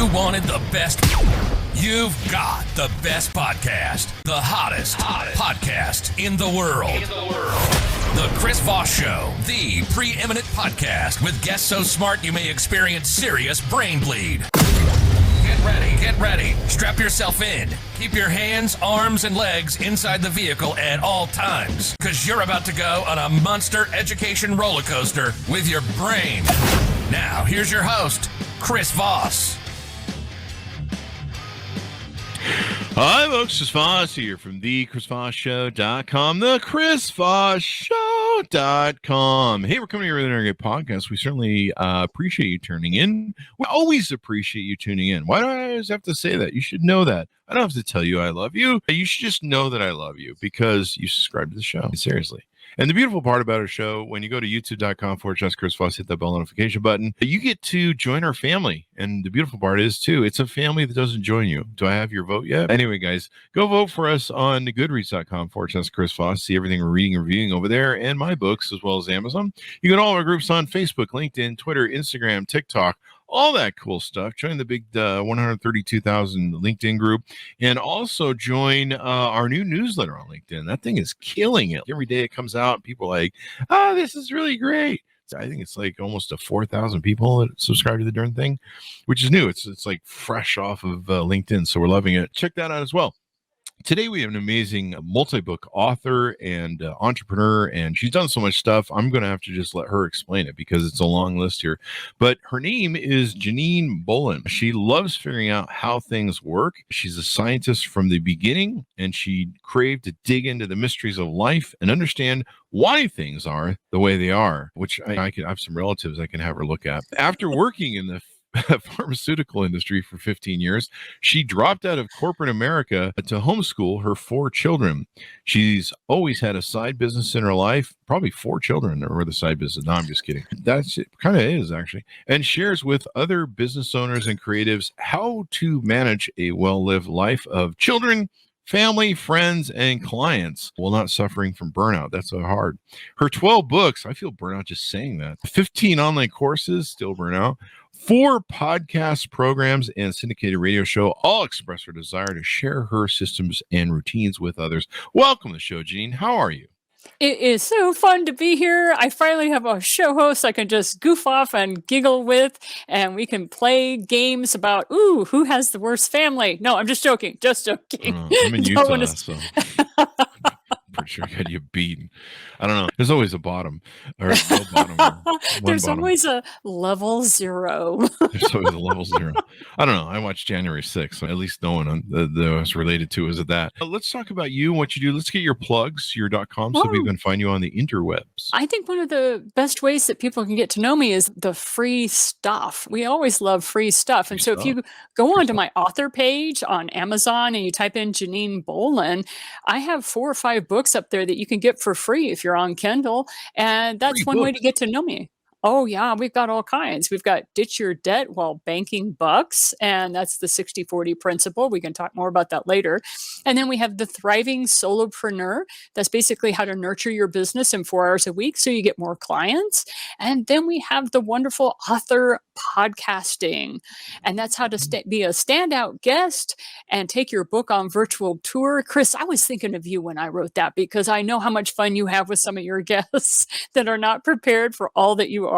You wanted the best. You've got the best podcast. The hottest podcast in the world. The Chris Voss Show, the preeminent podcast with guests so smart you may experience serious brain bleed. Get ready. Strap yourself in. Keep your hands, arms, and legs inside the vehicle at all times, because you're about to go on a monster education roller coaster with your brain. Now, here's your host, Chris Voss. Hi, folks. Chris Voss here from the ChrisVossShow.com, the ChrisVossShow.com. Hey, we're coming here with another great podcast. We certainly appreciate you tuning in. We always appreciate you tuning in. Why do I always have to say that? You should know that. I don't have to tell you I love you. You should just know that I love you because you subscribe to the show. Seriously. And the beautiful part about our show, when you go to youtube.com/Chris Voss, hit that bell notification button, you get to join our family. And the beautiful part is, too, it's a family that doesn't join you. Do I have your vote yet? Anyway, guys, go vote for us on goodreads.com/Chris Voss. See everything we're reading and reviewing over there, and my books, as well as Amazon. You get all our groups on Facebook, LinkedIn, Twitter, Instagram, TikTok, all that cool stuff. Join the big 132,000 LinkedIn group, and also join our new newsletter on LinkedIn. That thing is killing it. Every day it comes out, people are like, this is really great. So I think it's like almost 4,000 people that subscribe to the darn thing, which is new. It's like fresh off of LinkedIn, so we're loving it. Check that out as well. Today, we have an amazing multi-book author and entrepreneur, and she's done so much stuff. I'm going to have to just let her explain it because it's a long list here. But her name is Janine Bolon. She loves figuring out how things work. She's a scientist from the beginning, and she craved to dig into the mysteries of life and understand why things are the way they are, which I have some relatives I can have her look at. After working in the pharmaceutical industry for 15 years, she dropped out of corporate America to homeschool her 4 children. She's always had a side business in her life, probably 4 children or the side business. No, I'm just kidding. That's it. Kind of is, actually. And shares with other business owners and creatives how to manage a well-lived life of children, family, friends, and clients while not suffering from burnout. That's so hard. Her 12 books, I feel burnout just saying that. 15 online courses, still burnout. 4 podcast programs and syndicated radio show all express her desire to share her systems and routines with others. Welcome to the show, Janine. How are you? It is so fun to be here. I finally have a show host I can just goof off and giggle with, and we can play games about, who has the worst family? No, I'm just joking. I'm in Utah, so pretty sure I got you beaten. I don't know. There's always a bottom. Or no bottom. There's always a level 0. There's always a level 0. I don't know. I watched January 6th, so at least no one that was related to is that. Let's talk about you and what you do. Let's get your plugs, your .com, so we can find you on the interwebs. I think one of the best ways that people can get to know me is the free stuff. We always love free stuff. And so if you go onto my author page on Amazon and you type in Janine Bolon, I have 4 or 5 books up there that you can get for free if you're on Kindle. And that's one way to get to know me. Oh, yeah, we've got all kinds. We've got Ditch Your Debt While Banking Bucks, and that's the 60-40 principle. We can talk more about that later. And then we have the Thriving Solopreneur. That's basically how to nurture your business in 4 hours a week so you get more clients. And then we have the wonderful author podcasting, and that's how to be a standout guest and take your book on virtual tour. Chris, I was thinking of you when I wrote that because I know how much fun you have with some of your guests that are not prepared for all that you are.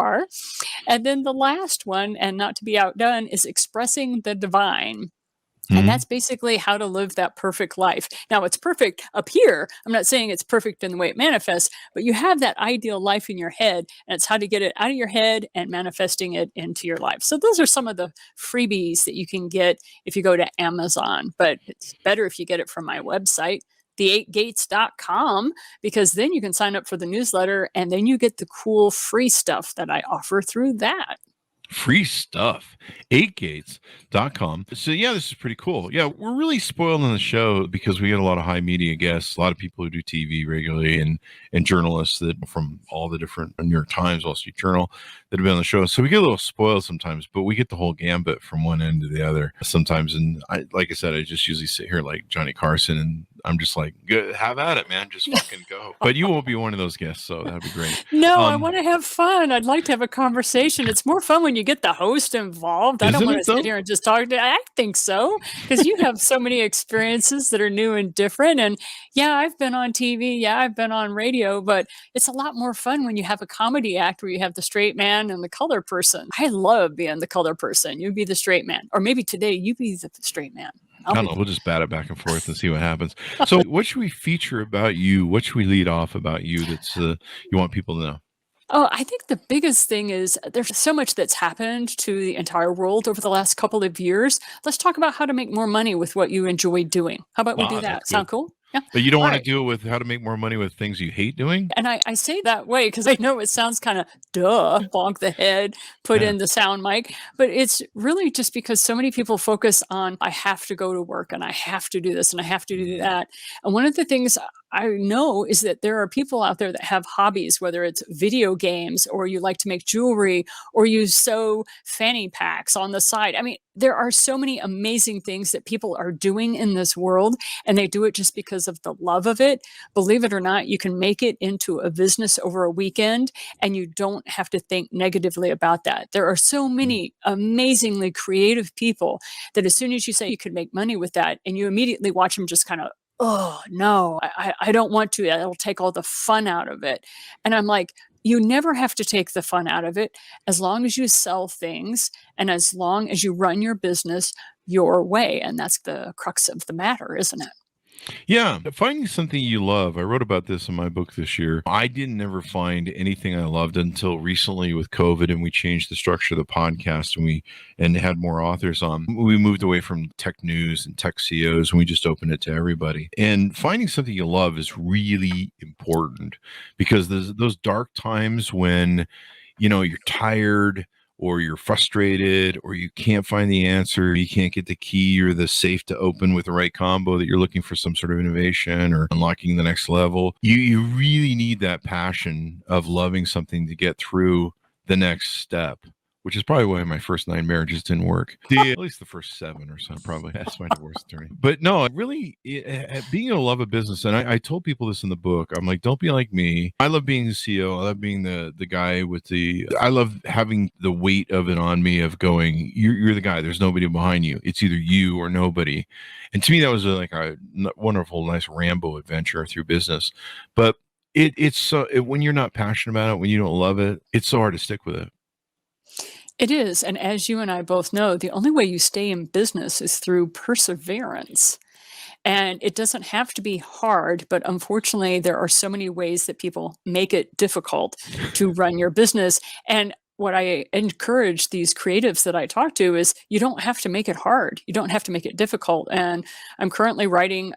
And then the last one, and not to be outdone, is Expressing the Divine. And that's basically how to live that perfect life. Now, it's perfect up here. I'm not saying it's perfect in the way it manifests, but you have that ideal life in your head, and it's how to get it out of your head and manifesting it into your life. So those are some of the freebies that you can get if you go to Amazon, but it's better if you get it from my website, the8gates.com, because then you can sign up for the newsletter and then you get the cool free stuff that I offer through that. Free stuff. 8gates.com. So yeah, this is pretty cool. Yeah, we're really spoiled on the show because we get a lot of high media guests, a lot of people who do TV regularly, and journalists that from all the different New York Times, Wall Street Journal that have been on the show. So we get a little spoiled sometimes, but we get the whole gambit from one end to the other sometimes. And like I said, I just usually sit here like Johnny Carson and I'm just like, good, have at it, man. Just fucking go. But you won't be one of those guests, so that'd be great. No, I want to have fun. I'd like to have a conversation. It's more fun when you get the host involved. I don't Isn't want it to though? sit here and just talk to. I think so, because you have so many experiences that are new and different. And yeah, I've been on TV. Yeah, I've been on radio, but it's a lot more fun when you have a comedy act where you have the straight man and the color person. I love being the color person. You be the straight man, or maybe today you be the straight man. I don't know. We'll just bat it back and forth and see what happens. So what should we feature about you? What should we lead off about you that's you want people to know? Oh, I think the biggest thing is there's so much that's happened to the entire world over the last couple of years. Let's talk about how to make more money with what you enjoy doing. How about we do that? That's Sound good. cool? Yeah. But you don't All want to right. deal with how to make more money with things you hate doing? And I say that way because I know it sounds kind of bonk the head, put Yeah. in the sound mic, but it's really just because so many people focus on, I have to go to work and I have to do this and I have to do that. And one of the things I know is that there are people out there that have hobbies, whether it's video games or you like to make jewelry or you sew fanny packs on the side. I mean, there are so many amazing things that people are doing in this world, and they do it just because of the love of it. Believe it or not, you can make it into a business over a weekend, and you don't have to think negatively about that. There are so many amazingly creative people that as soon as you say you could make money with that, and you immediately watch them just kind of, oh no, I don't want to. It'll take all the fun out of it. And I'm like, you never have to take the fun out of it as long as you sell things and as long as you run your business your way. And that's the crux of the matter, isn't it? Yeah, finding something you love. I wrote about this in my book this year. I didn't ever find anything I loved until recently with COVID, and we changed the structure of the podcast and had more authors on. We moved away from tech news and tech CEOs, and we just opened it to everybody. And finding something you love is really important because there's those dark times when, you're tired, or you're frustrated, or you can't find the answer, you can't get the key or the safe to open with the right combo that you're looking for some sort of innovation or unlocking the next level. You really need that passion of loving something to get through the next step, which is probably why my first 9 marriages didn't work. At least the first 7 or so, probably. That's my divorce attorney. But no, really, being able to love a business, and I told people this in the book, I'm like, don't be like me. I love being the CEO. I love being the guy I love having the weight of it on me of going, you're the guy. There's nobody behind you. It's either you or nobody. And to me, that was like a wonderful, nice Rambo adventure through business. But it's so, when you're not passionate about it, when you don't love it, it's so hard to stick with it. It is. And as you and I both know, the only way you stay in business is through perseverance. And it doesn't have to be hard, but unfortunately, there are so many ways that people make it difficult to run your business. And what I encourage these creatives that I talk to is you don't have to make it hard. You don't have to make it difficult. And I'm currently writing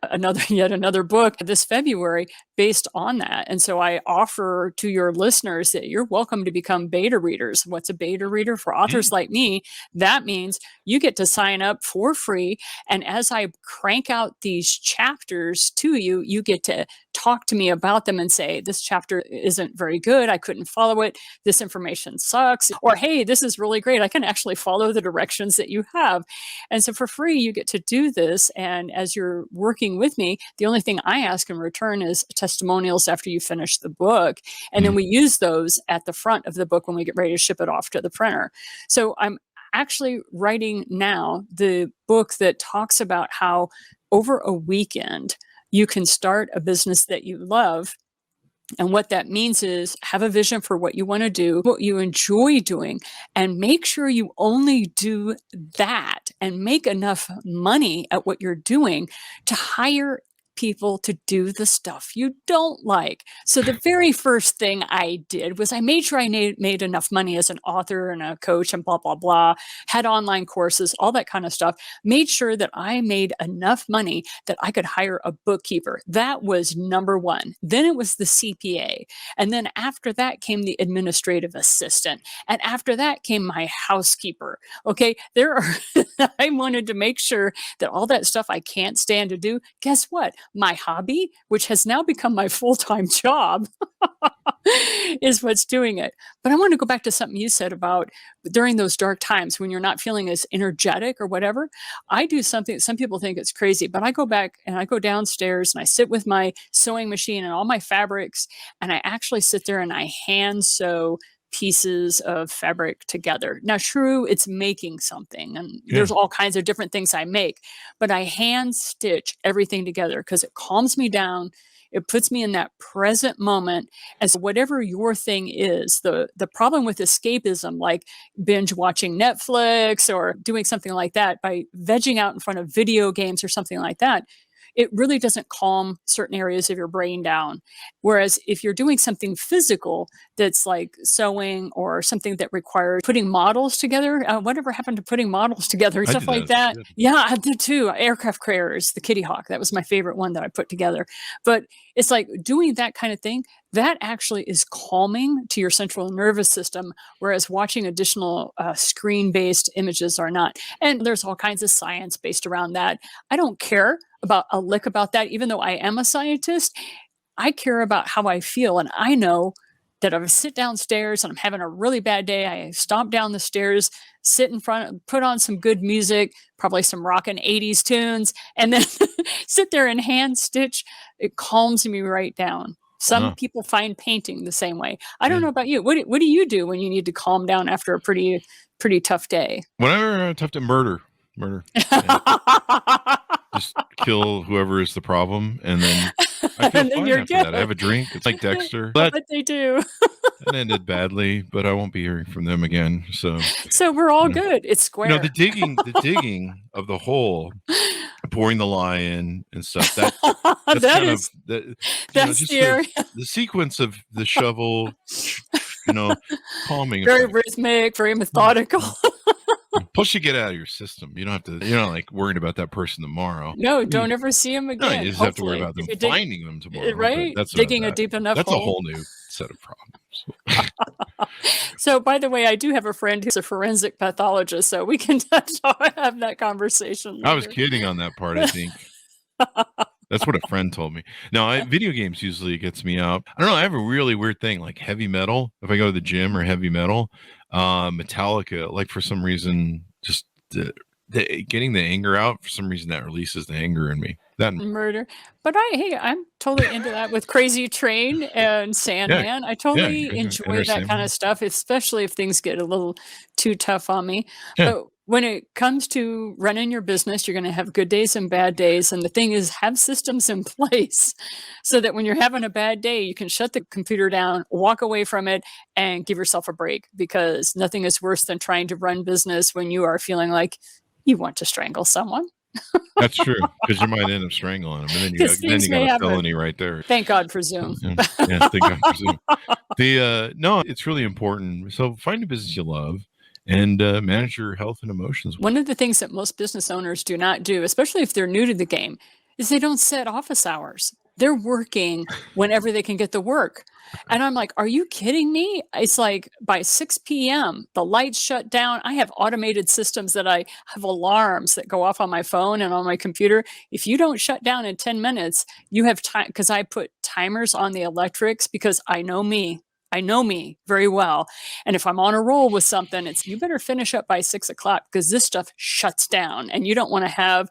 yet another book this February based on that. And so I offer to your listeners that you're welcome to become beta readers. What's a beta reader for authors like me? That means you get to sign up for free. And as I crank out these chapters to you, you get to talk to me about them and say, this chapter isn't very good. I couldn't follow it. This information sucks. Or, hey, this is really great. I can actually follow the directions that you have. And so for free, you get to do this. And as you're working with me, the only thing I ask in return is testimonials after you finish the book. And then we use those at the front of the book when we get ready to ship it off to the printer. So I'm actually writing now the book that talks about how over a weekend, you can start a business that you love. And what that means is have a vision for what you want to do, what you enjoy doing, and make sure you only do that and make enough money at what you're doing to hire people to do the stuff you don't like. So the very first thing I did was I made sure I made enough money as an author and a coach and blah, blah, blah, had online courses, all that kind of stuff, made sure that I made enough money that I could hire a bookkeeper. That was number one. Then it was the CPA. And then after that came the administrative assistant. And after that came my housekeeper. Okay, there are I wanted to make sure that all that stuff I can't stand to do, guess what? My hobby, which has now become my full-time job, is what's doing it. But I want to go back to something you said about during those dark times when you're not feeling as energetic or whatever. I do something, some people think it's crazy, but I go back and I go downstairs and I sit with my sewing machine and all my fabrics, and I actually sit there and I hand sew pieces of fabric together. Now, true, it's making something, and there's all kinds of different things I make, but I hand stitch everything together because it calms me down. It puts me in that present moment. As whatever your thing is, the problem with escapism, like binge watching Netflix or doing something like that, by vegging out in front of video games or something like that, it really doesn't calm certain areas of your brain down. Whereas if you're doing something physical that's like sewing or something that requires putting models together, whatever happened to putting models together, stuff like that. Yeah, I did too. Aircraft carriers, the Kitty Hawk, that was my favorite one that I put together. But it's like doing that kind of thing, that actually is calming to your central nervous system, whereas watching additional screen-based images are not. And there's all kinds of science based around that. I don't care about a lick about that, even though I am a scientist. I care about how I feel. And I know that if I sit downstairs and I'm having a really bad day, I stomp down the stairs, sit in front, put on some good music, probably some rockin' 80s tunes, and then sit there and hand stitch. It calms me right down. Some people find painting the same way. I don't know about you. What do you do when you need to calm down after a pretty tough day? Whenever tough to murder. Just kill whoever is the problem, and then I feel fine after that. I have a drink. It's like Dexter. But they do. It ended badly, but I won't be hearing from them again. So we're all good. It's square. The digging of the hole, pouring the lye in and stuff. That's the area. The sequence of the shovel, calming. Very rhythmic, very methodical. Plus, you get out of your system. You don't have to, you're not like worried about that person tomorrow. No, don't ever see them again. No, you just have to worry about them finding them tomorrow. Right? That's digging a deep enough That's hole. a whole new set of problems. So, by the way, I do have a friend who's a forensic pathologist, so we can have that conversation later. I was kidding on that part, I think. That's what a friend told me. No, video games usually gets me up. I don't know. I have a really weird thing, like heavy metal. If I go to the gym or heavy metal, Metallica, like for some reason, just getting the anger out, for some reason that releases the anger in me. That murder. But I'm totally into that with Crazy Train and Sandman. I totally enjoy that kind of stuff, especially if things get a little too tough on me. But when it comes to running your business, you're going to have good days and bad days. And the thing is, have systems in place so that when you're having a bad day, you can shut the computer down, walk away from it, and give yourself a break, because nothing is worse than trying to run business when you are feeling like you want to strangle someone. That's true, because you might end up strangling them, and then you got a felony right there. Thank God for Zoom. Thank God for Zoom. No, it's really important. So find a business you love and manage your health and emotions. One of the things that most business owners do not do, especially if they're new to the game, is they don't set office hours. They're working whenever they can get the work. And I'm like, are you kidding me? It's like by 6 p.m., the lights shut down. I have automated systems that I have alarms that go off on my phone and on my computer. If you don't shut down in 10 minutes, you have time, because I put timers on the electrics, because I know me. I know me very well. And if I'm on a roll with something, it's you better finish up by 6 o'clock, because this stuff shuts down and you don't want to have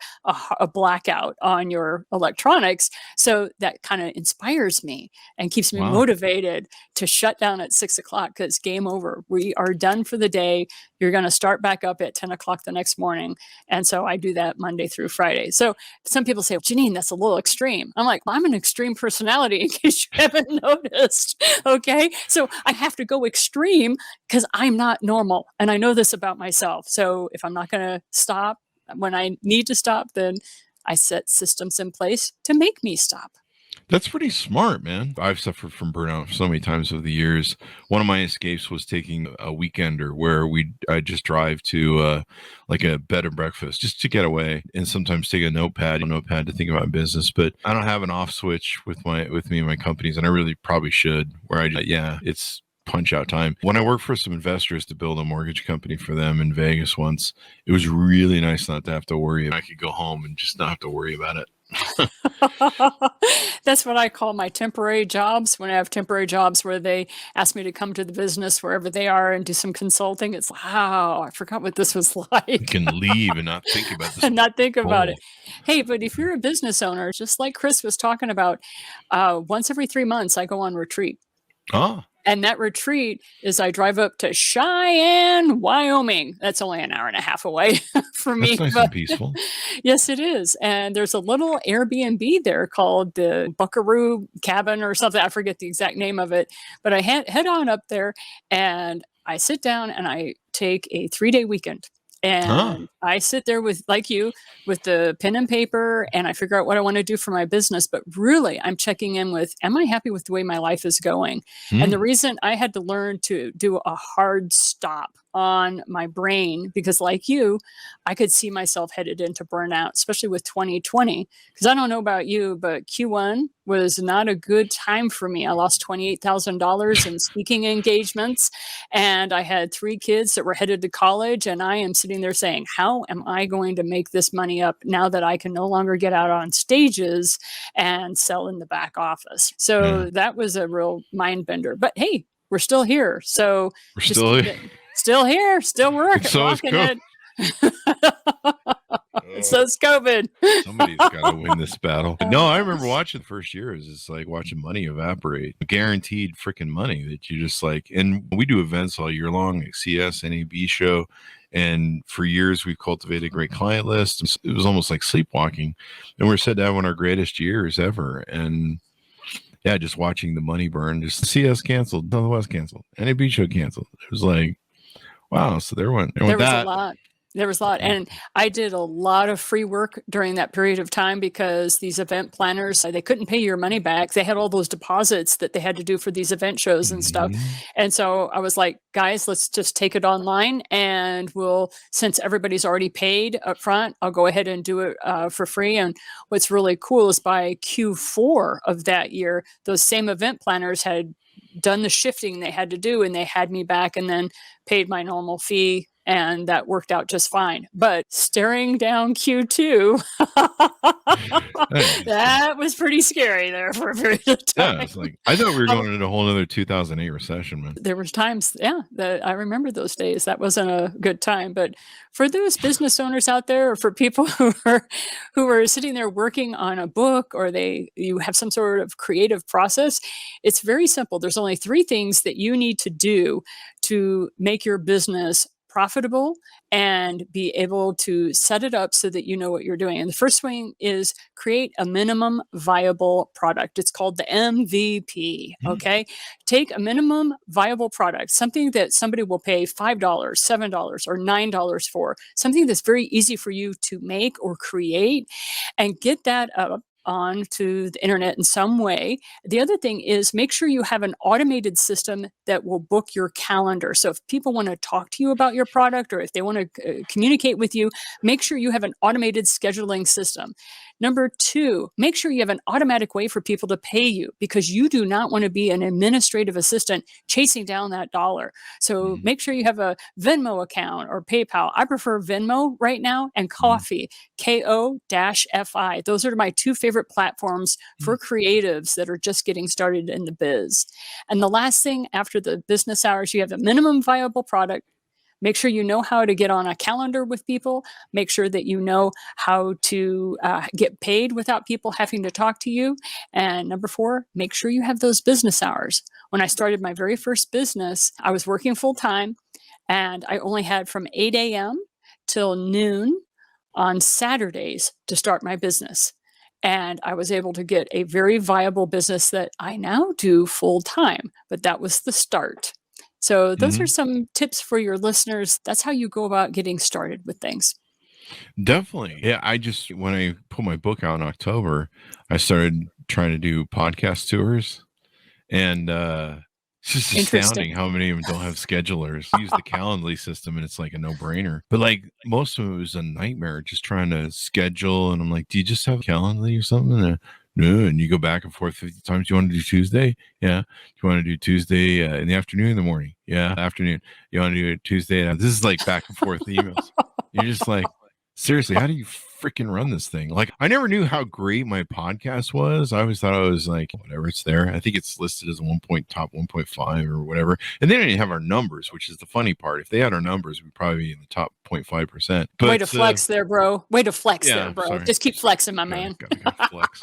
a blackout on your electronics. So that kind of inspires me and keeps me motivated to shut down at 6 o'clock, because game over. We are done for the day. You're going to start back up at 10 o'clock the next morning. And so I do that Monday through Friday. So some people say, Janine, that's a little extreme. I'm like, I'm an extreme personality, in case you haven't noticed. Okay. So I have to go extreme because I'm not normal. And I know this about myself. So if I'm not going to stop when I need to stop, then I set systems in place to make me stop. That's pretty smart, man. I've suffered from burnout so many times over the years. One of my escapes was taking a weekender where I just drive to like a bed and breakfast just to get away, and sometimes take a notepad to think about business. But I don't have an off switch with me and my companies, and I really probably should. Where it's punch out time. When I worked for some investors to build a mortgage company for them in Vegas once, it was really nice not to have to worry. I could go home and just not have to worry about it. That's what I call my temporary jobs. When I have temporary jobs where they ask me to come to the business wherever they are and do some consulting, it's wow, I forgot what this was You like. can leave and not think about this. And not think about it. Hey, but if you're a business owner, just like Chris was talking about, once every 3 months, I go on retreat. Oh, And that retreat is I drive up to Cheyenne, Wyoming. That's only an hour and a half away for me. that's nice and peaceful. Yes, it is. And there's a little Airbnb there called the Buckaroo Cabin or something. I forget the exact name of it. But I head on up there and I sit down and I take a 3-day weekend. And I sit there with, like you, with the pen and paper, and I figure out what I want to do for my business. But really, I'm checking in with, am I happy with the way my life is going? And the reason I had to learn to do a hard stop on my brain, because like you, I could see myself headed into burnout, especially with 2020. Because I don't know about you, but Q1 was not a good time for me. I lost $28,000 in speaking engagements, and I had 3 kids that were headed to college. And I am sitting there saying, how am I going to make this money up now that I can no longer get out on stages and sell in the back office? So that was a real mind bender. But hey, we're still here. So We're still here. Still here, still working, So is rocking it. So it's COVID. Somebody's got to win this battle. No, I remember watching the first year. It was just like watching money evaporate. Guaranteed freaking money that you just like. And we do events all year long, like CS, NAB show. And for years, we've cultivated a great client list. It was almost like sleepwalking. And we're said to have one of our greatest years ever. And yeah, just watching the money burn. Just CS canceled, Northwest canceled, NAB show canceled. It was like, wow. So there was a lot. There was a lot. And I did a lot of free work during that period of time because these event planners, they couldn't pay your money back. They had all those deposits that they had to do for these event shows and stuff. And so I was like, guys, let's just take it online. And since everybody's already paid up front, I'll go ahead and do it for free. And what's really cool is by Q4 of that year, those same event planners had done the shifting they had to do, and they had me back and then paid my normal fee. And that worked out just fine. But staring down Q2, that was pretty scary there for a period of time. Yeah, it's like, I thought we were going into a whole other 2008 recession, man. There was times, that I remember those days. That wasn't a good time. But for those business owners out there, or for people who are sitting there working on a book, or you have some sort of creative process, it's very simple. There's only 3 things that you need to do to make your business profitable and be able to set it up so that you know what you're doing. And the first thing is create a minimum viable product. It's called the MVP. Okay. Take a minimum viable product, something that somebody will pay $5, $7, or $9 for, something that's very easy for you to make or create, and get that up onto the internet in some way. The other thing is make sure you have an automated system that will book your calendar. So if people want to talk to you about your product, or if they want to communicate with you, make sure you have an automated scheduling system. Number 2, make sure you have an automatic way for people to pay you, because you do not want to be an administrative assistant chasing down that dollar. So make sure you have a Venmo account or PayPal. I prefer Venmo right now, and Ko-fi, Ko-fi. Those are my 2 favorite platforms for creatives that are just getting started in the biz. And the last thing after the business hours, you have a minimum viable product. Make sure you know how to get on a calendar with people. Make sure that you know how to get paid without people having to talk to you. And number 4, make sure you have those business hours. When I started my very first business, I was working full time, and I only had from 8 a.m. till noon on Saturdays to start my business. And I was able to get a very viable business that I now do full time, but that was the start. So those are some tips for your listeners. That's how you go about getting started with things. Definitely. Yeah. When I put my book out in October, I started trying to do podcast tours, and it's just astounding how many of them don't have schedulers. I use the Calendly system, and it's like a no-brainer. But like most of it was a nightmare just trying to schedule. And I'm like, do you just have Calendly or something? No, and you go back and forth 50 times. You want to do Tuesday? Yeah. You want to do Tuesday in the afternoon, in the morning? Yeah, afternoon. You want to do it Tuesday? This is like back and forth emails. You're just like, seriously, how do you freaking run this thing? Like, I never knew how great my podcast was. I always thought I was like, whatever, it's there. I think it's listed as top 1.5 or whatever. And they don't even have our numbers, which is the funny part. If they had our numbers, we'd probably be in the top 0.5%. But, way to flex there, bro. Way to flex there, bro. Sorry. Just keep flexing, my man. Gotta flex.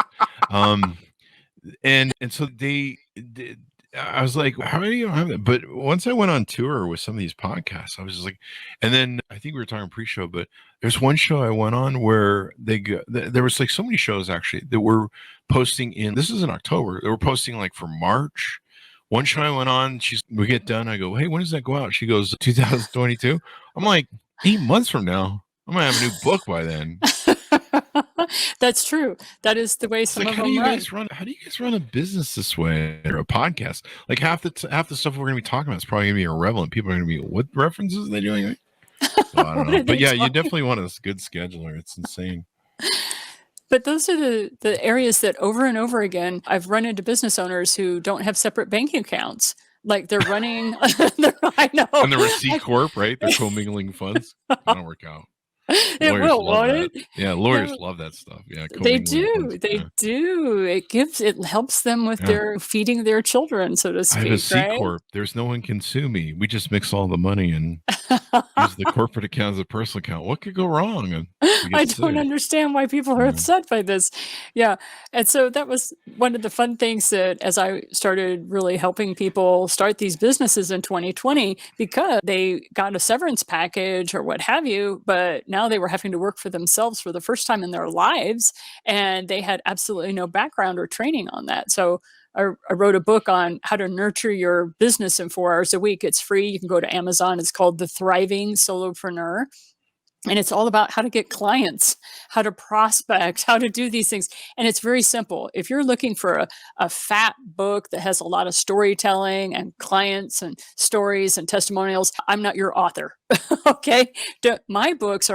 And so I was like, how do you have it? But once I went on tour with some of these podcasts, I was just like, and then I think we were talking pre-show, but there's one show I went on where there was like so many shows actually that were posting this is in October. They were posting like for March. One show I went on, we get done. I go, hey, when does that go out? She goes, 2022. I'm like, 8 months from now, I'm going to have a new book by then. That's true. That is the way some of them run. How do you guys run a business this way, or a podcast? Like half the stuff we're going to be talking about is probably going to be irrelevant. People are going to be, what references are they doing? So, I don't know. But yeah, you definitely want a good scheduler. It's insane. But those are the areas that over and over again, I've run into business owners who don't have separate bank accounts. Like they're running, I know. And they're a C Corp, right? They're commingling funds. That'll work out. It will, won't it? Yeah, lawyers love that stuff. Yeah, they do. They do. It helps them with their feeding their children, so to speak. I have a C Corp. There's no one can sue me. We just mix all the money and use the corporate account as a personal account. What could go wrong? I don't understand why people are upset by this. Yeah. And so that was one of the fun things that as I started really helping people start these businesses in 2020, because they got a severance package or what have you, but now they were having to work for themselves for the first time in their lives, and they had absolutely no background or training on that. So I wrote a book on how to nurture your business in 4 hours a week. It's free. You can go to Amazon. It's called The Thriving Solopreneur. And it's all about how to get clients, how to prospect, how to do these things. And it's very simple. If you're looking for a fat book that has a lot of storytelling and clients and stories and testimonials, I'm not your author. Okay. My books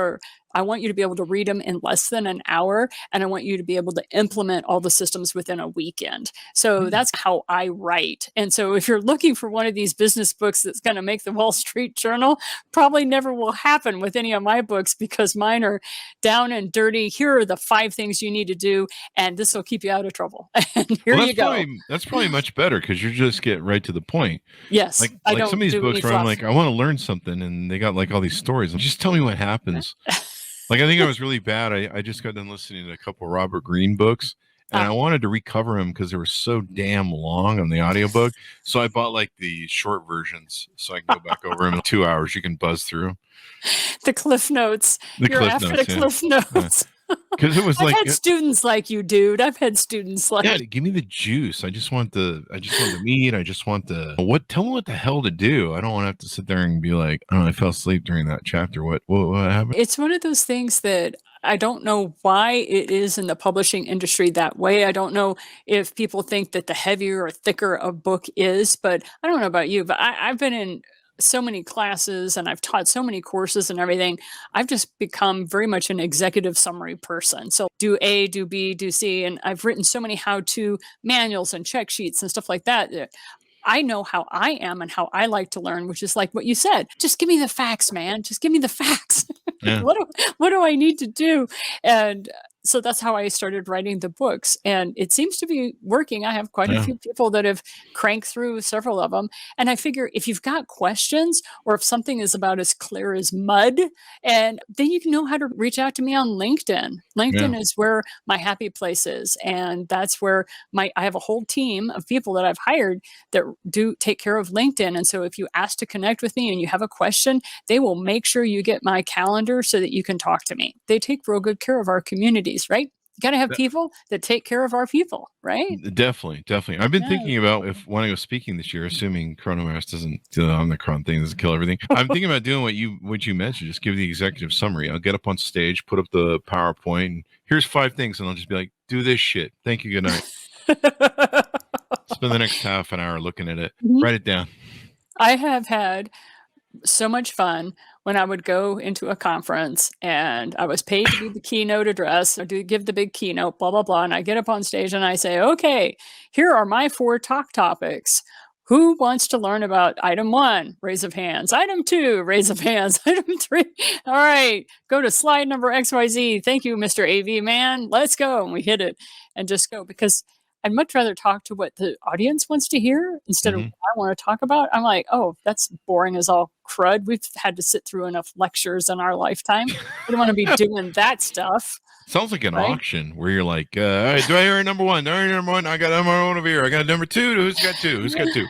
I want you to be able to read them in less than an hour, and I want you to be able to implement all the systems within a weekend. So that's how I write. And so if you're looking for one of these business books that's going to make the Wall Street Journal, probably never will happen with any of my books, because mine are down and dirty. Here are the 5 things you need to do, and this will keep you out of trouble. And here you go. That's probably much better, because you just get right to the point. Yes. Like some of these books where I'm like, I want to learn something, and they got like all these stories. Just tell me what happens. Like, I think I was really bad. I just got done listening to a couple of Robert Greene books, and I wanted to recover them because they were so damn long on the audiobook. So I bought like the short versions so I can go back over them in 2 hours. You can buzz through the Cliff Notes. You're after the Cliff Notes. Because it was I've had students like you, dude. I've had students like give me the juice. I just want the meat. I just want tell me what the hell to do. I don't want to have to sit there and be like, oh, I fell asleep during that chapter. What happened? It's one of those things that I don't know why it is in the publishing industry that way. I don't know if people think that the heavier or thicker a book is, but I don't know about you, but I've been in so many classes and I've taught so many courses and everything. I've just become very much an executive summary person. So do A, do B, do C. And I've written so many how-to manuals and check sheets and stuff like that. I know how I am and how I like to learn, which is like what you said. Just give me the facts, man. Just give me the facts. Yeah. What do I need to do? And so that's how I started writing the books, and it seems to be working. I have quite a few people that have cranked through several of them. And I figure if you've got questions, or if something is about as clear as mud, and then you know how to reach out to me on LinkedIn. LinkedIn is where my happy place is. And that's where I have a whole team of people that I've hired that do take care of LinkedIn. And so if you ask to connect with me and you have a question, they will make sure you get my calendar so that you can talk to me. They take real good care of our communities, right? You got to have people that take care of our people, right? Definitely. I've been thinking about when I go speaking this year, assuming coronavirus doesn't, the Omicron thing doesn't kill everything. I'm thinking about doing what you mentioned, just give the executive summary. I'll get up on stage, put up the PowerPoint, and here's 5 things, and I'll just be like, do this shit. Thank you. Good night. Spend the next half an hour looking at it. Write it down. I have had so much fun when I would go into a conference and I was paid to do the keynote address or to give the big keynote, blah, blah, blah. And I get up on stage and I say, okay, here are my 4 talk topics. Who wants to learn about item 1? Raise of hands. Item 2, raise of hands. Item 3. All right, go to slide number XYZ. Thank you, Mr. AV man. Let's go. And we hit it and just go, because I'd much rather talk to what the audience wants to hear instead of what I want to talk about. I'm like, oh, that's boring as all crud. We've had to sit through enough lectures in our lifetime. We don't want to be doing that stuff. Sounds like an auction where you're like, all right, do I hear number 1? Do I hear number 1? I got number 1 over here. I got number 2. Who's got 2? Who's got 2?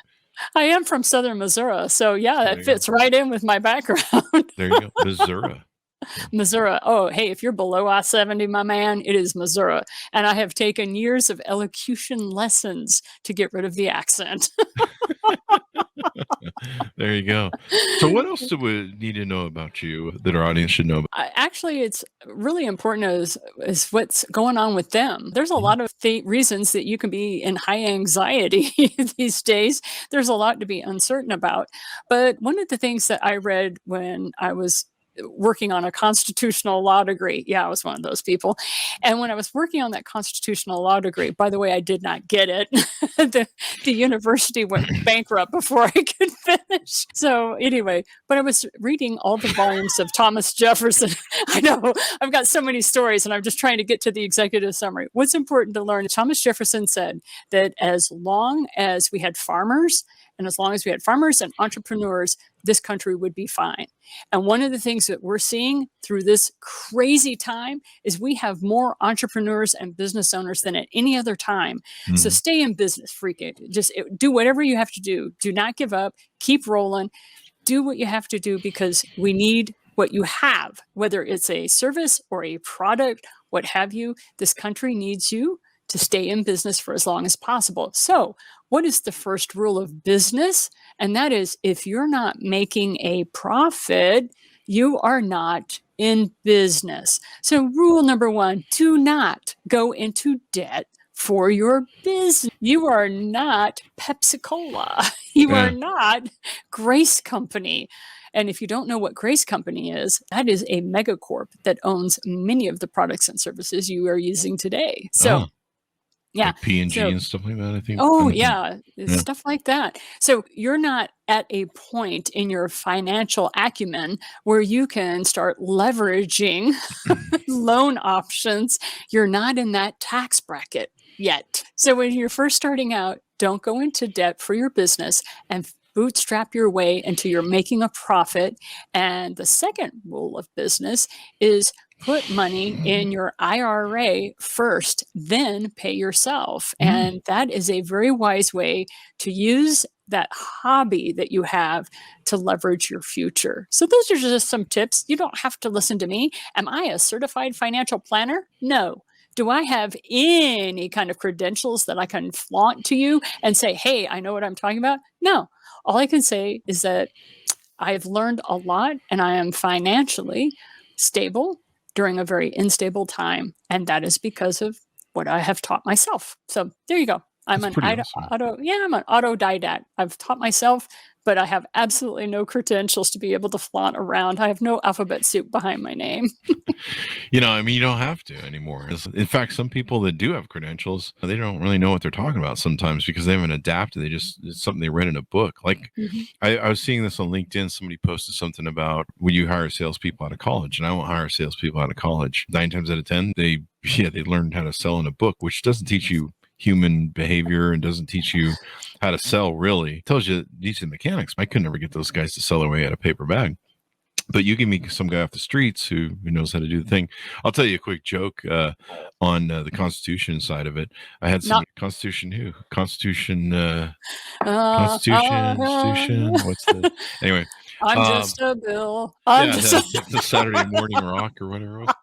I am from Southern Missouri. So yeah, that fits right in with my background. There you go. Missouri. Missouri. Oh, hey, if you're below I-70, my man, it is Missouri. And I have taken years of elocution lessons to get rid of the accent. There you go. So what else do we need to know about you that our audience should know about? Actually, it's really important is what's going on with them. There's a lot of reasons that you can be in high anxiety these days. There's a lot to be uncertain about. But one of the things that I read when I was working on a constitutional law degree. Yeah, I was one of those people. And when I was working on that constitutional law degree, by the way, I did not get it. the university went bankrupt before I could finish. So anyway, but I was reading all the volumes of Thomas Jefferson. I know I've got so many stories and I'm just trying to get to the executive summary. What's important to learn? Thomas Jefferson said that as long as we had farmers and as long as we had farmers and entrepreneurs, this country would be fine. And one of the things that we're seeing through this crazy time is we have more entrepreneurs and business owners than at any other time. So stay in business, freak it. Just do whatever you have to do. Do not give up. Keep rolling. Do what you have to do because we need what you have, whether it's a service or a product, what have you. This country needs you to stay in business for as long as possible. So what is the first rule of business? And that is, if you're not making a profit, you are not in business. So rule number 1, do not go into debt for your business. You are not Pepsi-Cola. You are not Grace Company. And if you don't know what Grace Company is, that is a megacorp that owns many of the products and services you are using today. So yeah. Like P&G and stuff like that, I think. Oh, yeah. Stuff like that. So you're not at a point in your financial acumen where you can start leveraging loan options. You're not in that tax bracket yet. So when you're first starting out, don't go into debt for your business and bootstrap your way until you're making a profit. And the second rule of business is put money in your IRA first, then pay yourself. And that is a very wise way to use that hobby that you have to leverage your future. So those are just some tips. You don't have to listen to me. Am I a certified financial planner? No. Do I have any kind of credentials that I can flaunt to you and say, hey, I know what I'm talking about? No. All I can say is that I've learned a lot and I am financially stable during a very unstable time. And that is because of what I have taught myself. So there you go. I'm an autodidact. I've taught myself, but I have absolutely no credentials to be able to flaunt around. I have no alphabet soup behind my name. You don't have to anymore. In fact, some people that do have credentials, they don't really know what they're talking about sometimes because they haven't adapted. It's something they read in a book. Like I was seeing this on LinkedIn. Somebody posted something about, would you hire salespeople out of college? And I won't hire salespeople out of college. 9 times out of 10, they learned how to sell in a book, which doesn't teach you human behavior and doesn't teach you how to sell, really. It tells you decent mechanics. I could never get those guys to sell away at a paper bag. But you give me some guy off the streets who knows how to do the thing. I'll tell you a quick joke on the Constitution side of it. I had some Constitution. What's the anyway? I'm just a bill. The Saturday Morning Rock or whatever it was.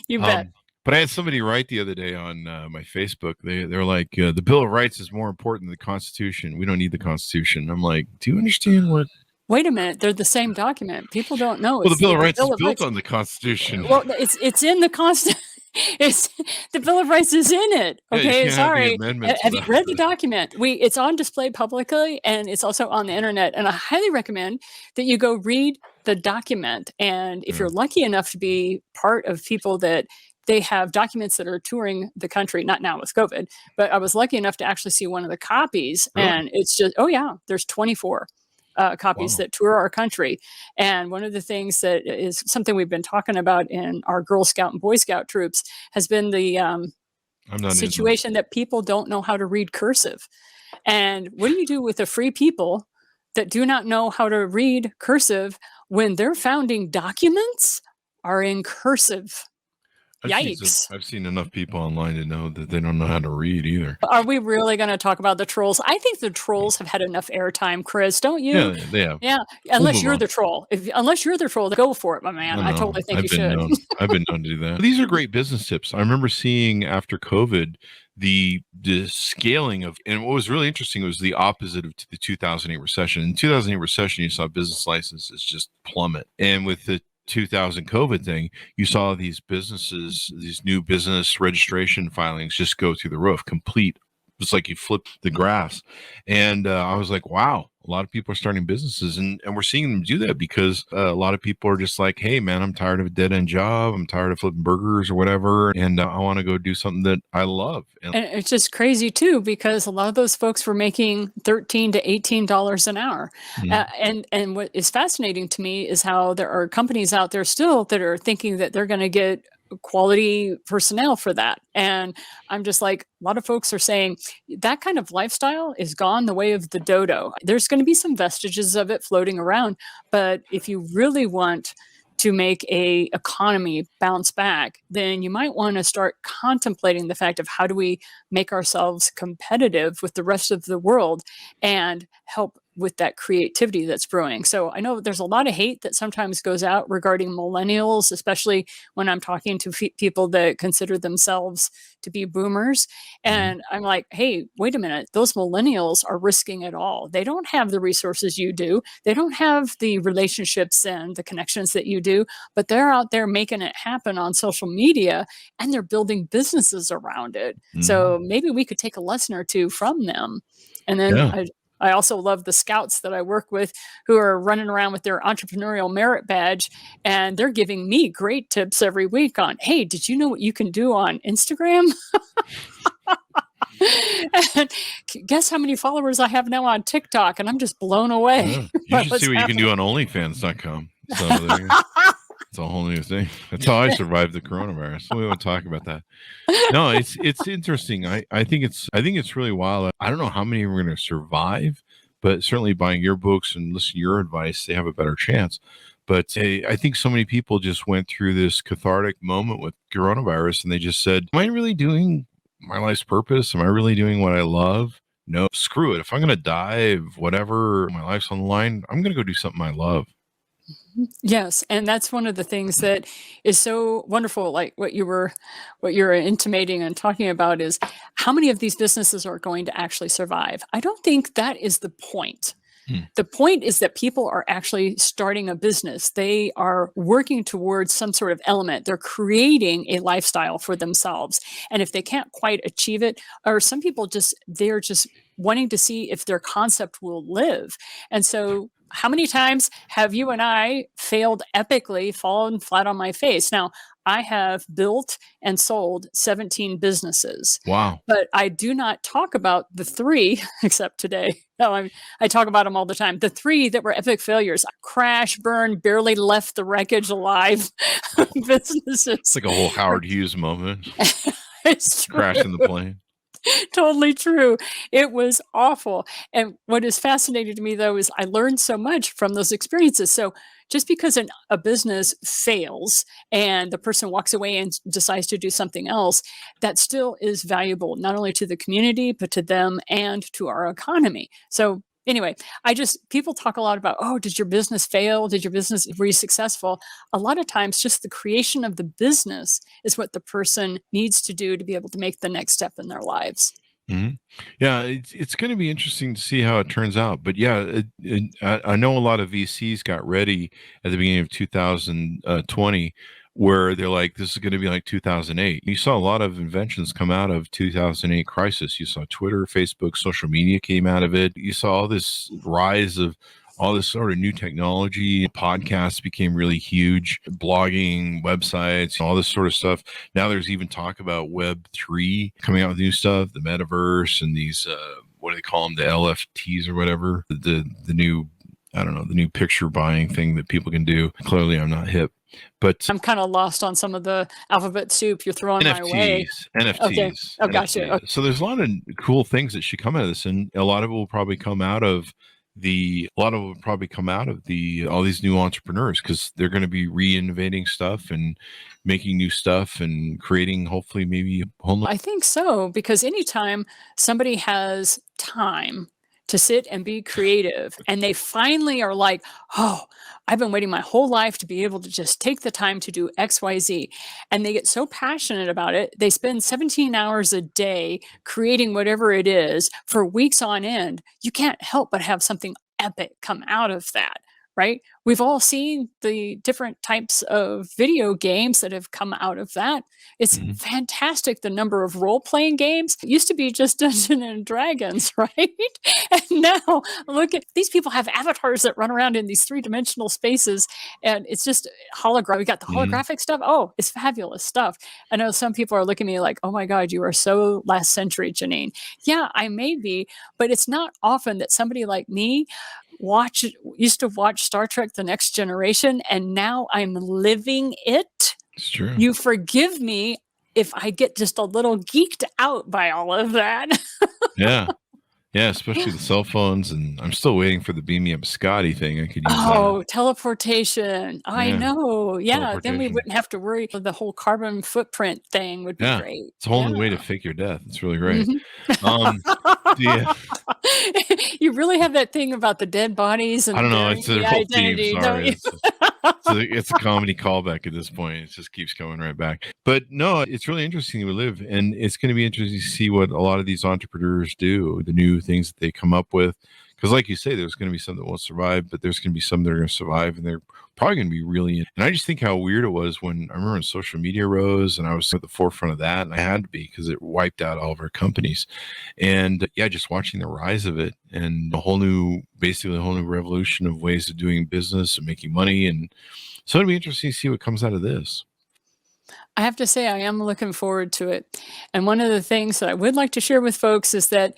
You bet. But I had somebody write the other day on my Facebook. They're like, the Bill of Rights is more important than the Constitution. We don't need the Constitution. I'm like, do you understand what? Wait a minute. They're the same document. People don't know. Well, the Bill of Rights is built on the Constitution. Well, it's in the Constitution. It's the Bill of Rights is in it. Yeah, you Okay, can't have the sorry. amendments Have you without read the this. document? It's on display publicly, and it's also on the internet. And I highly recommend that you go read the document. And if you're lucky enough to be part of people that they have documents that are touring the country, not now with COVID, but I was lucky enough to actually see one of the copies, Really? and it's just, oh yeah, there's 24 copies Wow. that tour our country. And one of the things that is something we've been talking about in our Girl Scout and Boy Scout troops has been the I'm not into situation that people don't know how to read cursive. And what do you do with the free people that do not know how to read cursive when their founding documents are in cursive? Yikes. I've seen enough people online to know that they don't know how to read either. Are we really going to talk about the trolls? I think the trolls have had enough airtime, Chris, don't you? Yeah, they have. Yeah, We'll unless move you're on. the troll. Unless you're the troll, go for it, my man. I totally think you should. I've been known to do that. These are great business tips. I remember seeing after COVID the scaling of, and what was really interesting was the opposite of the 2008 recession. In 2008 recession, you saw business licenses just plummet, and with the 2000 COVID thing, you saw these businesses, these new business registration filings just go through the roof, complete. It's like you flipped the graphs. And I was like, wow, a lot of people are starting businesses, and we're seeing them do that because a lot of people are just like, hey, man, I'm tired of a dead end job. I'm tired of flipping burgers or whatever. And I want to go do something that I love. And it's just crazy, too, because a lot of those folks were making $13 to $18 an hour. And what is fascinating to me is how there are companies out there still that are thinking that they're going to get quality personnel for that. And I'm just like, a lot of folks are saying that kind of lifestyle is gone the way of the dodo. There's going to be some vestiges of it floating around. But if you really want to make a economy bounce back, then you might want to start contemplating the fact of how do we make ourselves competitive with the rest of the world and help with that creativity that's brewing. So I know there's a lot of hate that sometimes goes out regarding millennials, especially when I'm talking to people that consider themselves to be boomers. And I'm like, hey, wait a minute, those millennials are risking it all. They don't have the resources you do. They don't have the relationships and the connections that you do, but they're out there making it happen on social media, and they're building businesses around it. So maybe we could take a lesson or two from them. And then I also love the scouts that I work with who are running around with their entrepreneurial merit badge, and they're giving me great tips every week on, hey, did you know what you can do on Instagram? And guess how many followers I have now on TikTok, and I'm just blown away. You should see what you can do on OnlyFans.com. So there you go. It's a whole new thing. That's how I survived the coronavirus. We won't talk about that. No, it's interesting. I think it's really wild. I don't know how many we're going to survive, but certainly buying your books and listening to your advice, they have a better chance. But I think so many people just went through this cathartic moment with coronavirus, and they just said, am I really doing my life's purpose? Am I really doing what I love? No, screw it. If I'm going to die, whatever, my life's on the line, I'm going to go do something I love. Yes, and that's one of the things that is so wonderful, like what you're intimating and talking about, is how many of these businesses are going to actually survive. I don't think that is the point. The point is that people are actually starting a business. They are working towards some sort of element. They're creating a lifestyle for themselves. And if they can't quite achieve it, or some people they're just wanting to see if their concept will live. And so how many times have you and I failed epically, fallen flat on my face? Now, I have built and sold 17 businesses. Wow. But I do not talk about the 3, except today. No, I talk about them all the time. The 3 that were epic failures: crash, burn, barely left the wreckage alive businesses. It's like a whole Howard Hughes moment. It's crashing the plane. Totally true. It was awful. And what is fascinating to me, though, is I learned so much from those experiences. So just because a business fails and the person walks away and decides to do something else, that still is valuable, not only to the community, but to them and to our economy. So anyway, people talk a lot about, oh, did your business fail? Were you successful? A lot of times just the creation of the business is what the person needs to do to be able to make the next step in their lives. Mm-hmm. Yeah, it's going to be interesting to see how it turns out. But yeah, I know a lot of VCs got ready at the beginning of 2020 where they're like, this is going to be like 2008. You saw a lot of inventions come out of 2008 crisis. You saw Twitter, Facebook, social media came out of it. You saw all this rise of all this sort of new technology. Podcasts became really huge, blogging, websites, all this sort of stuff. Now there's even talk about Web3 coming out with new stuff, the metaverse and these, what do they call them? The LFTs or whatever, the new, I don't know, the new picture buying thing that people can do. Clearly I'm not hip, but I'm kind of lost on some of the alphabet soup you're throwing my way. NFTs. Okay. Oh, gotcha. NFTs. Okay. So there's a lot of cool things that should come out of this, and a lot of it will probably come out of all these new entrepreneurs, because they're going to be reinnovating stuff and making new stuff and creating, hopefully, maybe I think so, because anytime somebody has time to sit and be creative and they finally are like, oh, I've been waiting my whole life to be able to just take the time to do XYZ. And they get so passionate about it. They spend 17 hours a day creating whatever it is for weeks on end. You can't help but have something epic come out of that, right? We've all seen the different types of video games that have come out of that. It's fantastic, the number of role-playing games. It used to be just Dungeons and Dragons, right? And now look at these people have avatars that run around in these three-dimensional spaces, and it's just holographic. We got the holographic stuff. Oh, it's fabulous stuff. I know some people are looking at me like, oh my God, you are so last century, Janine. Yeah, I may be, but it's not often that somebody like me used to watch Star Trek The Next Generation, and now I'm living it. it's true. You forgive me if I get just a little geeked out by all of that. Yeah, especially the cell phones, and I'm still waiting for the beam me up Scotty thing. I could use Oh, teleportation. I Yeah, know. Yeah, then we teleportation. wouldn't have to worry. The whole carbon footprint thing would be Yeah, great. it's a whole new way to fake your death. It's really great. Mhm. Yeah, You really have that thing about the dead bodies and I don't know. burying It's the a whole theme. identity, don't Sorry, you? it's a comedy callback at this point. It just keeps going right back. But no, it's really interesting we live, and it's going to be interesting to see what a lot of these entrepreneurs do, the new things that they come up with. Because, like you say, there's going to be some that won't survive, but there's going to be some that are going to survive, and they're probably going to be really. And I just think how weird it was when I remember when social media rose, and I was at the forefront of that, and I had to be because it wiped out all of our companies. And yeah, just watching the rise of it and basically a whole new revolution of ways of doing business and making money. And so it'll be interesting to see what comes out of this. I have to say, I am looking forward to it. And one of the things that I would like to share with folks is that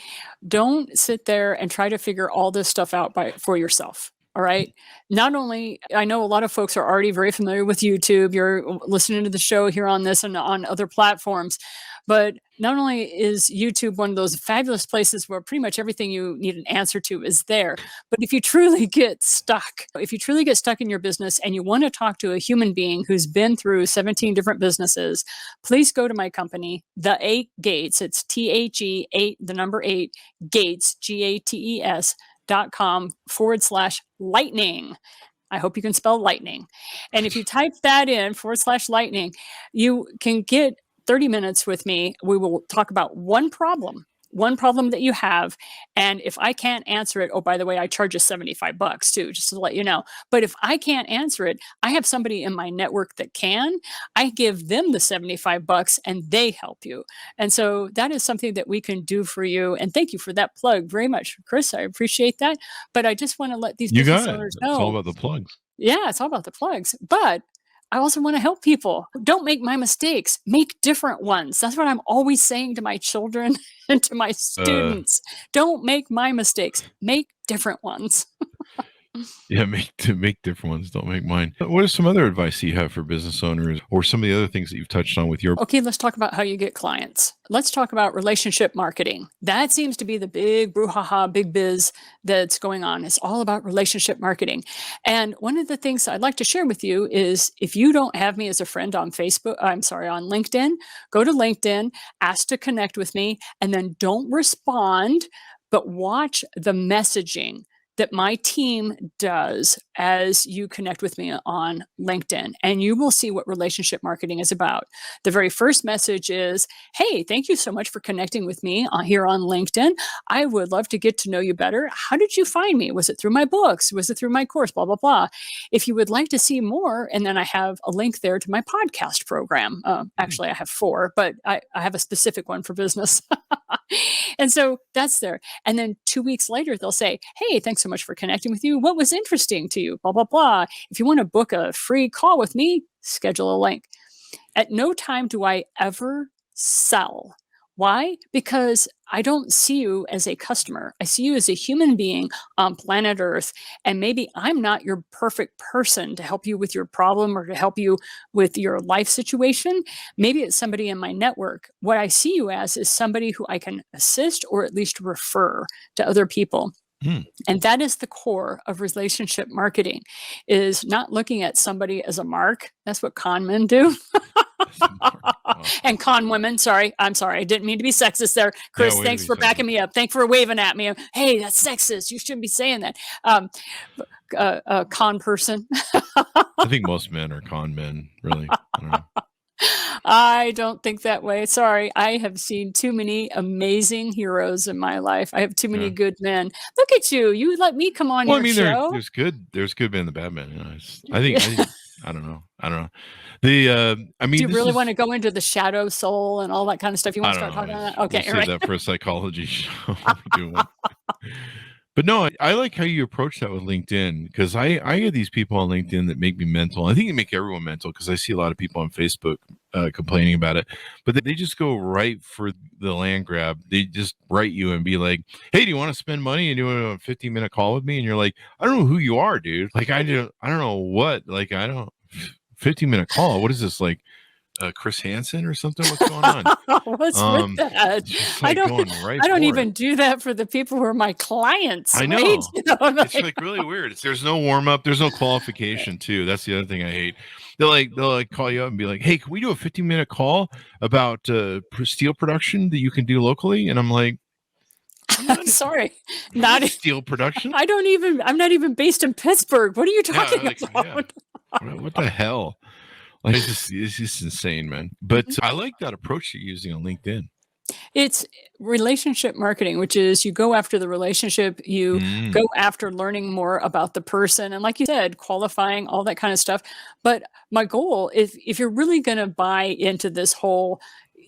don't sit there and try to figure all this stuff out for yourself. All right. Not only, I know a lot of folks are already very familiar with YouTube. You're listening to the show here on this and on other platforms. But not only is YouTube one of those fabulous places where pretty much everything you need an answer to is there, but if you truly get stuck in your business and you want to talk to a human being who's been through 17 different businesses, please go to my company, The 8 Gates. It's THE 8, the number 8, Gates, GATES.com/lightning. I hope you can spell lightning. And if you type that in /lightning, you can get 30 minutes with me. We will talk about one problem that you have. And if I can't answer it, oh, by the way, I charge you $75 too, just to let you know. But if I can't answer it, I have somebody in my network that can. I give them the $75 and they help you. And so that is something that we can do for you. And thank you for that plug very much, Chris. I appreciate that. But I just want to let these business owners know. It's all about the plugs. Yeah, it's all about the plugs. But I also want to help people. Don't make my mistakes. Make different ones. That's what I'm always saying to my children and to my students. Don't make my mistakes. Make different ones. Yeah, make different ones. Don't make mine. What is some other advice you have for business owners, or some of the other things that you've touched on with your? Okay, let's talk about how you get clients. Let's talk about relationship marketing. That seems to be the big brouhaha, big biz that's going on. It's all about relationship marketing. And one of the things I'd like to share with you is, if you don't have me as a friend on on LinkedIn, go to LinkedIn, ask to connect with me, and then don't respond, but watch the messaging. that my team does as you connect with me on LinkedIn, and you will see what relationship marketing is about. The very first message is, hey, thank you so much for connecting with me here on LinkedIn. I would love to get to know you better. How did you find me? Was it through my books? Was it through my course? Blah, blah, blah. If you would like to see more, and then I have a link there to my podcast program. Actually, I have 4, but I have a specific one for business. And so that's there. And then 2 weeks later, they'll say, hey, thanks so much for connecting with you. What was interesting to you? Blah, blah, blah. If you want to book a free call with me, schedule a link. At no time do I ever sell. Why? Because I don't see you as a customer. I see you as a human being on planet Earth. And maybe I'm not your perfect person to help you with your problem or to help you with your life situation. Maybe it's somebody in my network. What I see you as is somebody who I can assist or at least refer to other people. And that is the core of relationship marketing, is not looking at somebody as a mark. That's what con men do. And con women. I'm sorry. I didn't mean to be sexist there. Chris, thanks for backing me up. Thanks for waving at me. Hey, that's sexist. You shouldn't be saying that. Con person. I think most men are con men, really. I don't know. I don't think that way. Sorry. I have seen too many amazing heroes in my life. I have too many good men. Look at you. You let me come on your show. There's good men and the bad men. You know, I think I don't know. Do you really want to go into the shadow soul and all that kind of stuff? You want to start talking about that? Okay. We'll save that for a psychology show. But no, I like how you approach that with LinkedIn, because I get these people on LinkedIn that make me mental. I think they make everyone mental, because I see a lot of people on Facebook complaining about it, but they just go right for the land grab. They just write you and be like, hey, do you want to spend money and do a 15-minute call with me? And you're like, I don't know who you are, dude. Like, I don't know what, 15-minute call. What is this, like Chris Hansen or something? What's going on? What's with that? Like I don't even do that for the people who are my clients. I know. Right? It's like really weird. There's no warm up. There's no qualification too. That's the other thing I hate. They'll call you up and be like, hey, can we do a 15-minute call about steel production that you can do locally? And I'm like, sorry, not steel production. I'm not even based in Pittsburgh. What are you talking about? Yeah. What the hell? Like, it's just insane, man. But I like that approach you're using on LinkedIn. It's relationship marketing, which is you go after the relationship, you go after learning more about the person. And like you said, qualifying, all that kind of stuff. But my goal, if you're really going to buy into this whole,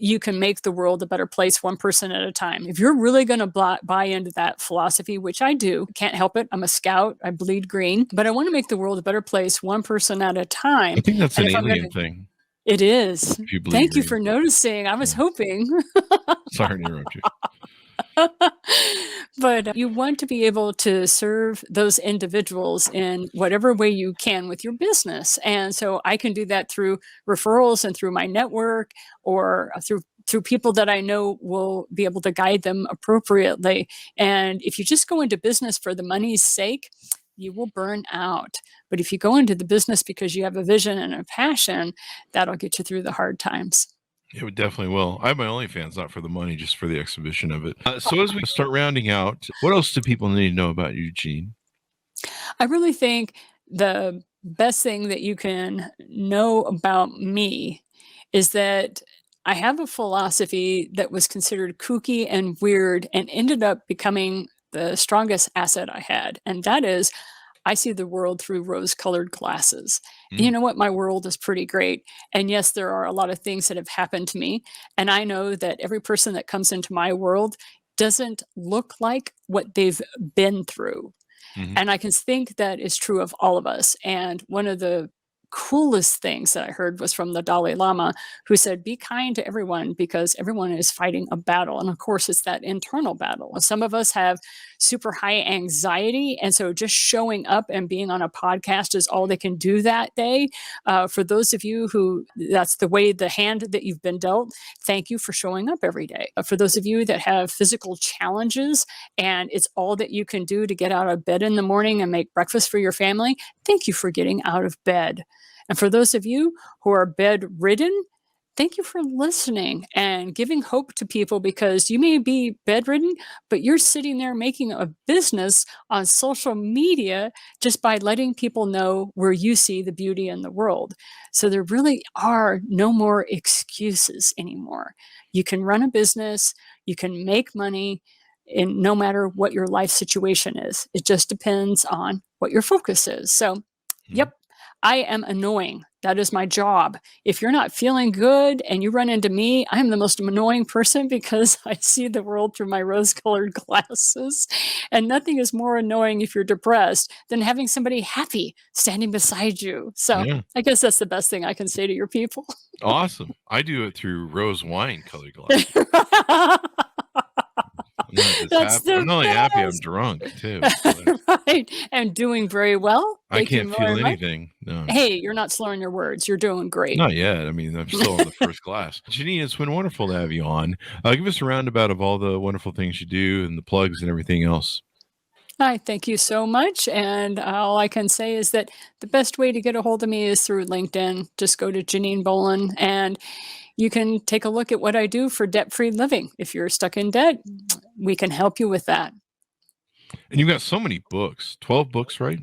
you can make the world a better place one person at a time. If you're really going to buy into that philosophy, which I do, can't help it. I'm a scout. I bleed green, but I want to make the world a better place one person at a time. I think that's an alien thing. It is. Thank you for noticing. I was hoping. Sorry to interrupt you. But you want to be able to serve those individuals in whatever way you can with your business. And so I can do that through referrals and through my network, or through people that I know will be able to guide them appropriately. And if you just go into business for the money's sake, you will burn out. But if you go into the business because you have a vision and a passion, that'll get you through the hard times. It definitely will. I have my OnlyFans, not for the money, just for the exhibition of it. So as we start rounding out, what else do people need to know about you, Janine? I really think the best thing that you can know about me is that I have a philosophy that was considered kooky and weird and ended up becoming the strongest asset I had. And that is, I see the world through rose-colored glasses. You know what? My world is pretty great. And yes, there are a lot of things that have happened to me. And I know that every person that comes into my world doesn't look like what they've been through. And I can think that is true of all of us. And one of the coolest things that I heard was from the Dalai Lama, who said, be kind to everyone because everyone is fighting a battle. And of course, it's that internal battle. Some of us have super high anxiety. And so just showing up and being on a podcast is all they can do that day. For those of you who that's the hand that you've been dealt, thank you for showing up every day. For those of you that have physical challenges and it's all that you can do to get out of bed in the morning and make breakfast for your family, thank you for getting out of bed. And for those of you who are bedridden, thank you for listening and giving hope to people, because you may be bedridden, but you're sitting there making a business on social media just by letting people know where you see the beauty in the world. So there really are no more excuses anymore. You can run a business, you can make money, in no matter what your life situation is. It just depends on what your focus is. So, yep, I am annoying. That is my job. If you're not feeling good and you run into me, I am the most annoying person because I see the world through my rose-colored glasses. And nothing is more annoying if you're depressed than having somebody happy standing beside you. So Yeah. I guess that's the best thing I can say to your people. Awesome. I do it through rose wine colored glasses. I'm not only happy, I'm drunk too. So Right. And doing very well. I Thank you can't very feel much. anything. No, Hey, you're not slurring your words. You're doing great. not yet. I mean, I'm still on the first glass. Janine, it's been wonderful to have you on. Give us a roundabout of all the wonderful things you do and the plugs and everything else. Hi, thank you so much. And all I can say is that the best way to get a hold of me is through LinkedIn. Just go to Janine Bolon and you can take a look at what I do for debt-free living. If you're stuck in debt, we can help you with that. And you've got so many books, 12 books, right?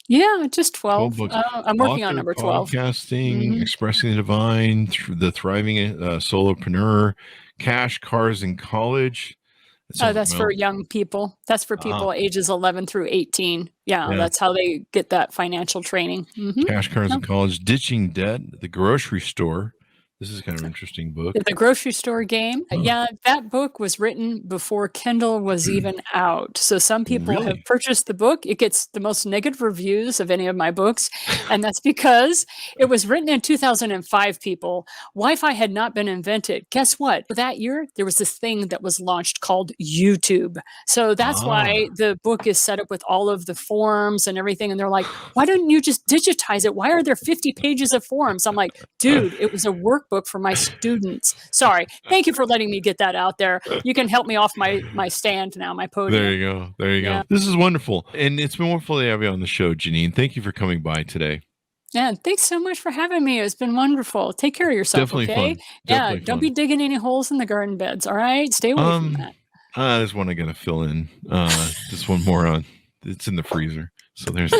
Yeah, just 12 12. books. I'm working on Author, number 12. podcasting, expressing the divine, the thriving solopreneur, cash, cars, and college. That's for young people. That's for people ages 11 through 18. Yeah, that's how they get that financial training. Cash, cars, and college, ditching debt, the grocery store. This is kind of an interesting book. The grocery store game. Yeah, that book was written before Kindle was even out. So some people have purchased the book. It gets the most negative reviews of any of my books. And that's because it was written in 2005, people. Wi-Fi had not been invented. Guess what? That year, there was this thing that was launched called YouTube. So that's why the book is set up with all of the forms and everything. And they're like, why don't you just digitize it? Why are there 50 pages of forms? I'm like, dude, it was a workbook for my students. Sorry. Thank you for letting me get that out there. You can help me off my stand now, my podium. There you go. This is wonderful. And it's been wonderful to have you on the show, Janine. Thank you for coming by today. Yeah, thanks so much for having me. It's been wonderful. Take care of yourself, Definitely okay? fun. Definitely don't be digging any holes in the garden beds, all right? Stay away from that. There's one I got to fill in. Just one more on. It's in the freezer. So there's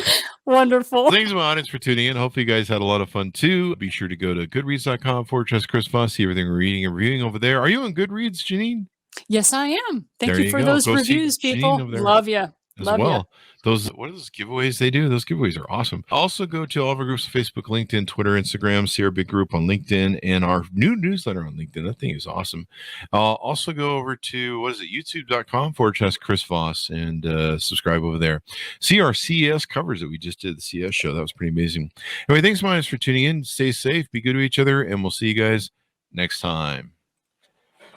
wonderful. Thanks to my audience for tuning in. Hopefully you guys had a lot of fun too. Be sure to go to goodreads.com/Chris Voss. See everything we're reading and reviewing over there. Are you on Goodreads, Janine? Yes, I am. Thank you for those reviews, people. Love you. Love you. What are those giveaways they do? Those giveaways are awesome. Also go to all of our groups, Facebook, LinkedIn, Twitter, Instagram, see our big group on LinkedIn and our new newsletter on LinkedIn. That thing is awesome. Also go over to, youtube.com/Chris Voss and subscribe over there. See our CES covers that we just did, the CES show. That was pretty amazing. Anyway, thanks so much for tuning in. Stay safe, be good to each other, and we'll see you guys next time.